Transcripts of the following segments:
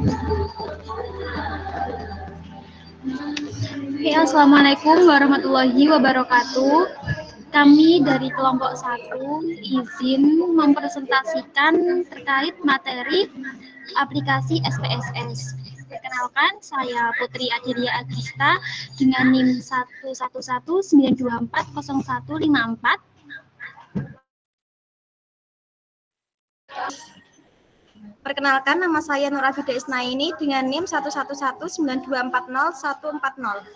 Oke, Assalamualaikum warahmatullahi wabarakatuh. Kami dari kelompok 1 izin mempresentasikan terkait materi aplikasi SPSS. Perkenalkan, saya Putri Adilia Agista dengan NIM 11192400154. Perkenalkan, nama saya Nur Afida Isnaini dengan NIM 1119240140140.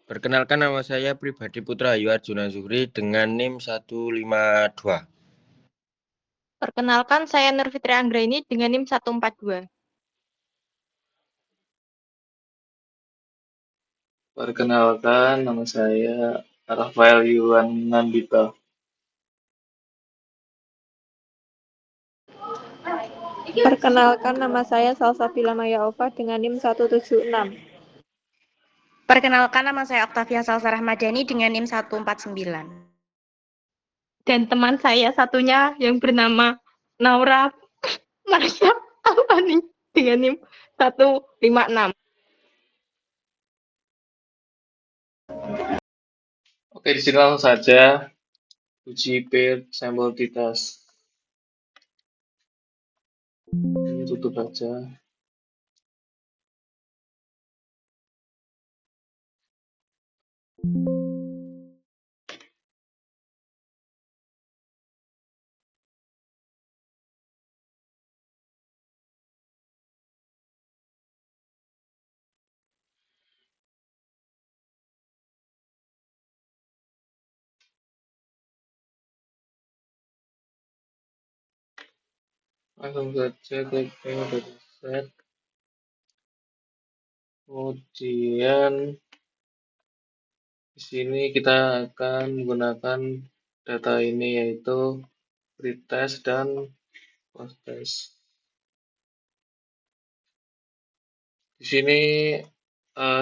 Perkenalkan, nama saya Pribadi Putra Ayu Arjuna Zuhri dengan NIM 152. Perkenalkan, saya Nur Fitri Anggraini dengan NIM 142. Perkenalkan, nama saya Rafael Yuan Nandita. Perkenalkan, nama saya Salsabila Maya Ova dengan NIM 176. Perkenalkan, nama saya Oktavia Salsa Rahmadani dengan NIM 149. Dan teman saya satunya yang bernama Naura Marsha Alfani dengan NIM 156. Oke, di sini langsung saja uji pair sampel t-test. Ini tutup saja. Langsung saja klik menu dataset. Kemudian di sini kita akan menggunakan data ini, yaitu pretest dan posttest. Di sini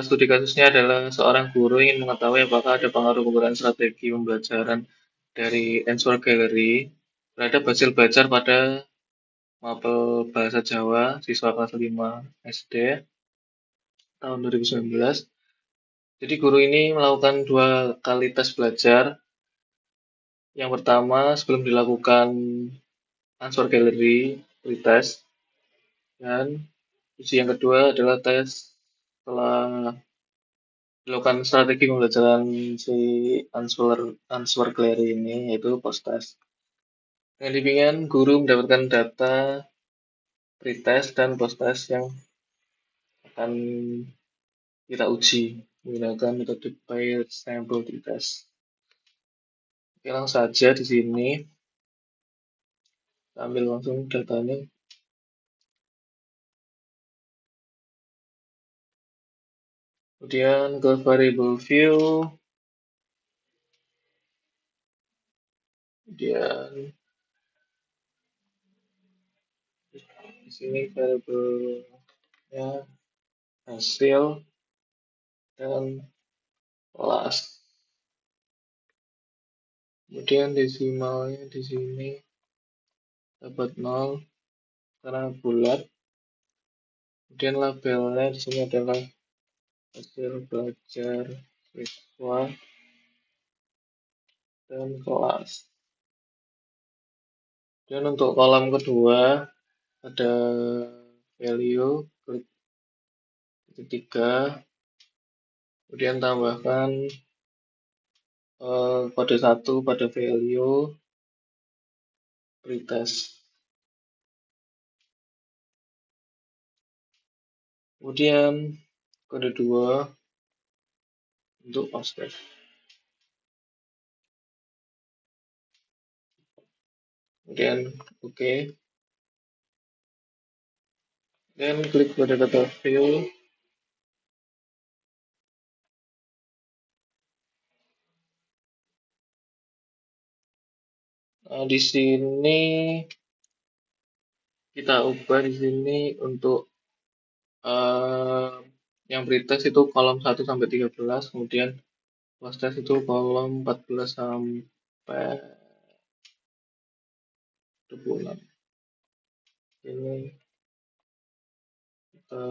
studi kasusnya adalah seorang guru ingin mengetahui apakah ada pengaruh penggunaan strategi pembelajaran dari Answer Gallery terhadap hasil belajar pada mapel bahasa Jawa siswa kelas 5 SD tahun 2019. Jadi guru ini melakukan 2 kali tes belajar. Yang pertama sebelum dilakukan Answer Gallery pretest, dan uji yang kedua adalah tes setelah dilakukan strategi pembelajaran si Answer Gallery ini, yaitu posttest. Dengan demikian, guru mendapatkan data pretest dan posttest yang akan kita uji menggunakan metode paired sample t-test. Oke, langsung saja di sini kita ambil langsung datanya. Kemudian ke variable view, kemudian di sini variable-nya hasil dan kelas. Kemudian desimalnya di sini dapat 0 karena bulat. Kemudian labelnya di sini adalah hasil belajar siswa dan kelas. Dan untuk kolom kedua ada value, klik titik 3, kemudian tambahkan kode 1 pada value pretest. Kemudian kode 2 untuk posttest. Kemudian oke. Dan klik pada data view. Nah, di sini kita ubah di sini untuk yang pretest itu kolom 1 sampai 13, kemudian posttest itu kolom 14 sampai 26. Ini kita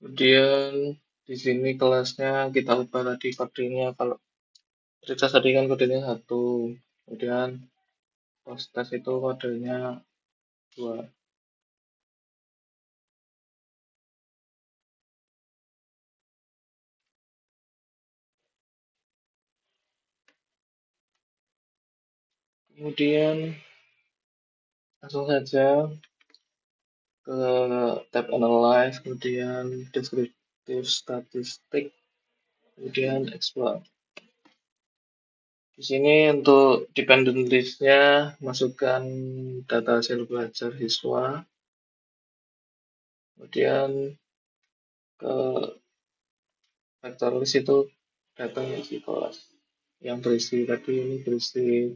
kemudian di sini kelasnya kita ubah tadi kodenya. Kalau Ritas tadi kan kodenya 1, kemudian Postes itu kodenya 2. Kemudian langsung saja ke tab Analyze, kemudian Descriptive Statistic, kemudian Explore. Di sini untuk dependent list-nya masukkan data hasil belajar siswa, kemudian ke vector list itu data isi kelas yang berisi tadi, ini berisi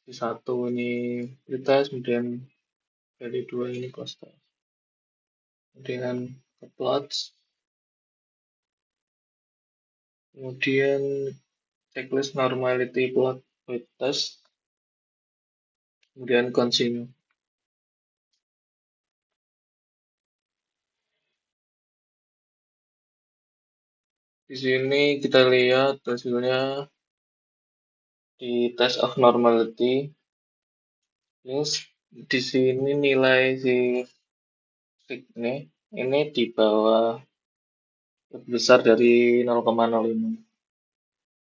di 1 ini Ritas, kemudian dari 2 ini Kostas. Kemudian ke plots, kemudian checklist normality plot with test, kemudian continue. Di sini kita lihat hasilnya di test of normality. Ini di sini nilai si sig ini di bawah lebih besar dari 0,05.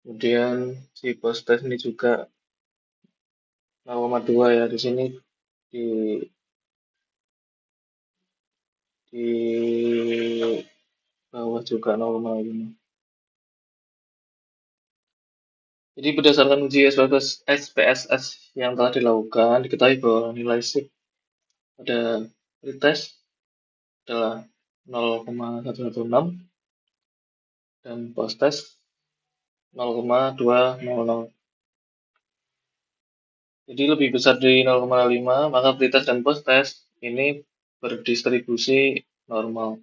Kemudian si post test ini juga 0,2 ya, di sini di bawah juga 0,5. Jadi berdasarkan uji SPSS yang telah dilakukan, diketahui bahwa nilai sig pada pretest adalah 0,116 dan post test 0,200. Jadi lebih besar dari 0,5, maka pretest dan post test ini berdistribusi normal.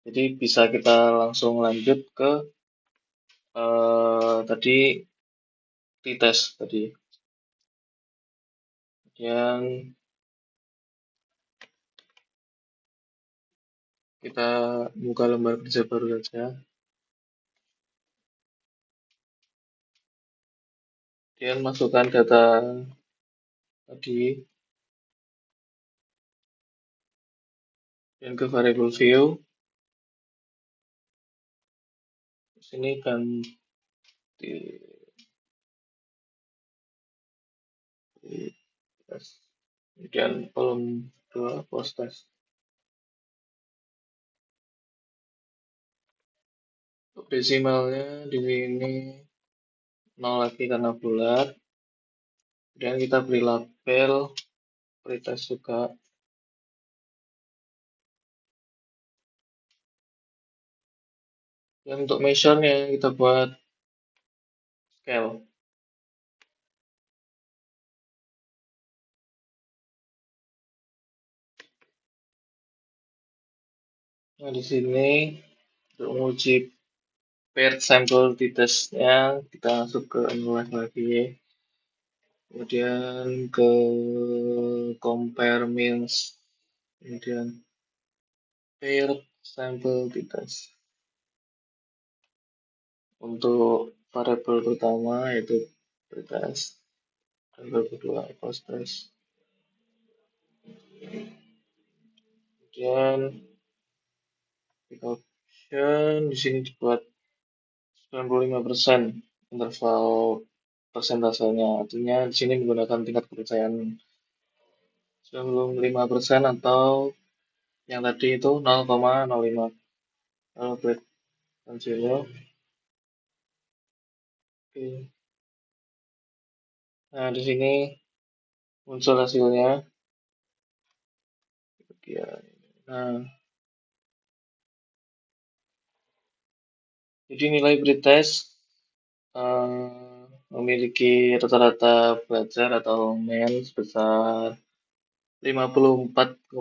Jadi bisa kita langsung lanjut ke tadi pretest tadi. Kemudian kita buka lembar kerja baru saja. Kemudian masukkan data tadi. Dan ke variable view. Di sini kan kemudian kolom 2 post test. Untuk desimalnya di sini 0 lagi karena bulat. Kemudian kita beri label pretest juga. Dan untuk measure-nya kita buat scale. Nah, di sini untuk menguji paired sample di testnya, kita masuk ke analyze lagi. Kemudian ke compare means, kemudian paired sampel pretest. Untuk variabel pertama yaitu pretest, variabel kedua post test. Kemudian pick option di sini dibuat 95% interval persentasenya, artinya di sini menggunakan tingkat kepercayaan 95% atau yang tadi itu 0,05. Kalau break dan 0. Oke. Nah, di sini muncul hasilnya. Nah, jadi nilai pretest memiliki rata-rata belajar atau MEN sebesar 54,62,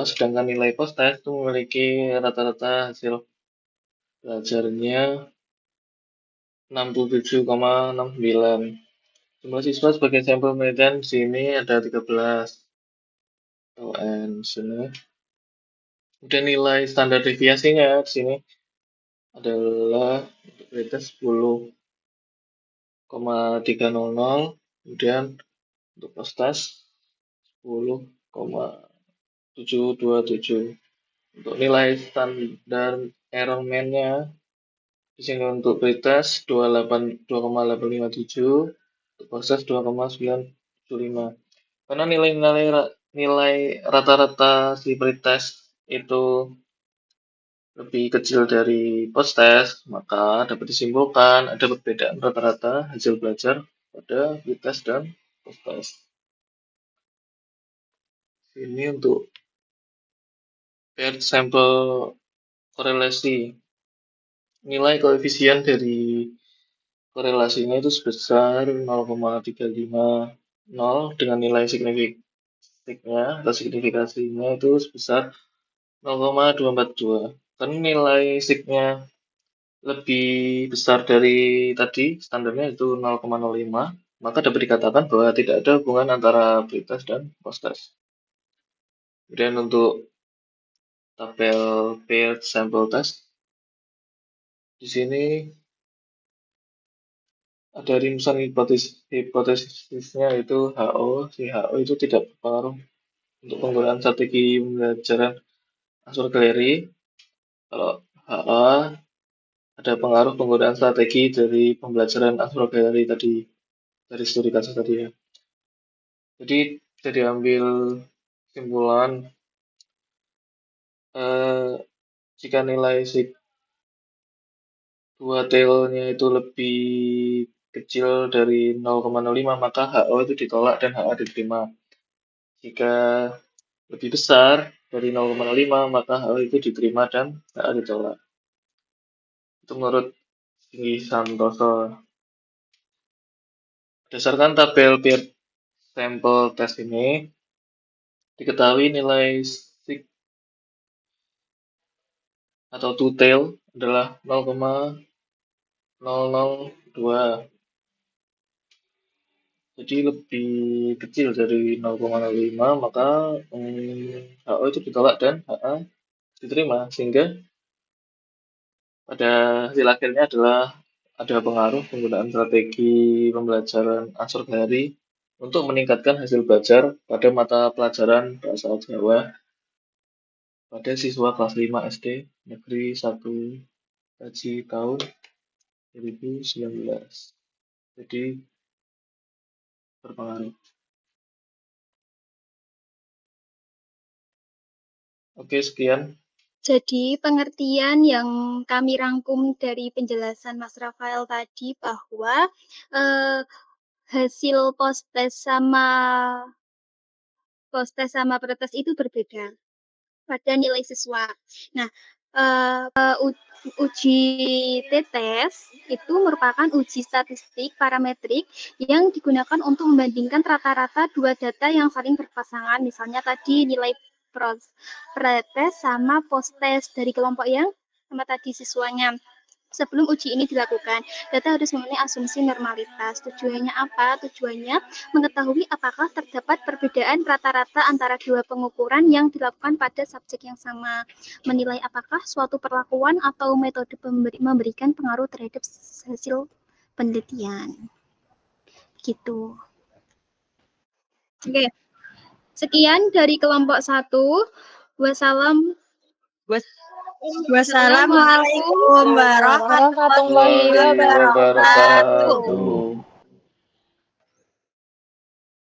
sedangkan nilai post test itu memiliki rata-rata hasil belajarnya 67,69. Jumlah siswa sebagai sampel penelitian di sini ada 13 LN di sini. Kemudian nilai standar deviasinya di sini adalah untuk pretest 10,300, kemudian untuk post test 10,727. Untuk nilai standar error mean-nya di sini untuk pretest 2,857, untuk post test 2,975. Karena nilai rata-rata si pretest itu lebih kecil dari post test, maka dapat disimpulkan ada perbedaan rata-rata hasil belajar pada pretest dan post test. Ini untuk paired sample korelasi. Nilai koefisien dari korelasinya itu sebesar 0,350 dengan nilai signifikasinya itu sebesar 0,242. Karena nilai signya lebih besar dari tadi, standarnya itu 0,05, maka dapat dikatakan bahwa tidak ada hubungan antara pretest dan post test. Kemudian untuk tabel paired sample test, di sini ada rumusan hipotesisnya itu HO. Si HO itu tidak berpengaruh untuk penggunaan strategi pembelajaran Answer Gallery. Kalau HA ada pengaruh penggunaan strategi dari pembelajaran Answer Gallery tadi, dari studi kasus tadi ya. Jadi bisa diambil kesimpulan jika nilai sig 2 tailnya itu lebih kecil dari 0,05, maka HO itu ditolak dan HA diterima. Jika lebih besar dari 0,05, maka HO itu diterima dan HA ditolak. Itu menurut Singgi Santoso. Berdasarkan tabel paired sample test ini, diketahui nilai sig atau two tail adalah 0,002. Jadi lebih kecil dari 0,05, maka HO itu ditolak dan HA diterima, sehingga pada hasil akhirnya adalah ada pengaruh penggunaan strategi pembelajaran Answer Gallery untuk meningkatkan hasil belajar pada mata pelajaran bahasa Jawa pada siswa kelas 5 SD Negeri 1 Haji tahun 2019. Jadi berpengaruh. Oke, sekian. Jadi pengertian yang kami rangkum dari penjelasan Mas Rafael tadi bahwa hasil post test sama pretest itu berbeda pada nilai siswa. Nah, uji t-test itu merupakan uji statistik parametrik yang digunakan untuk membandingkan rata-rata dua data yang saling berpasangan. Misalnya tadi nilai pretest sama post test dari kelompok yang sama tadi siswanya. sebelum uji ini dilakukan. Data harus memenuhi asumsi normalitas. Tujuannya apa? Tujuannya mengetahui apakah terdapat perbedaan rata-rata antara dua pengukuran yang dilakukan pada subjek yang sama. Menilai apakah suatu perlakuan atau metode memberikan pengaruh terhadap hasil penelitian. Gitu. Oke. Sekian dari kelompok 1. Wassalamualaikum warahmatullahi Warahmatullahi wabarakatuh. wabarakatuh.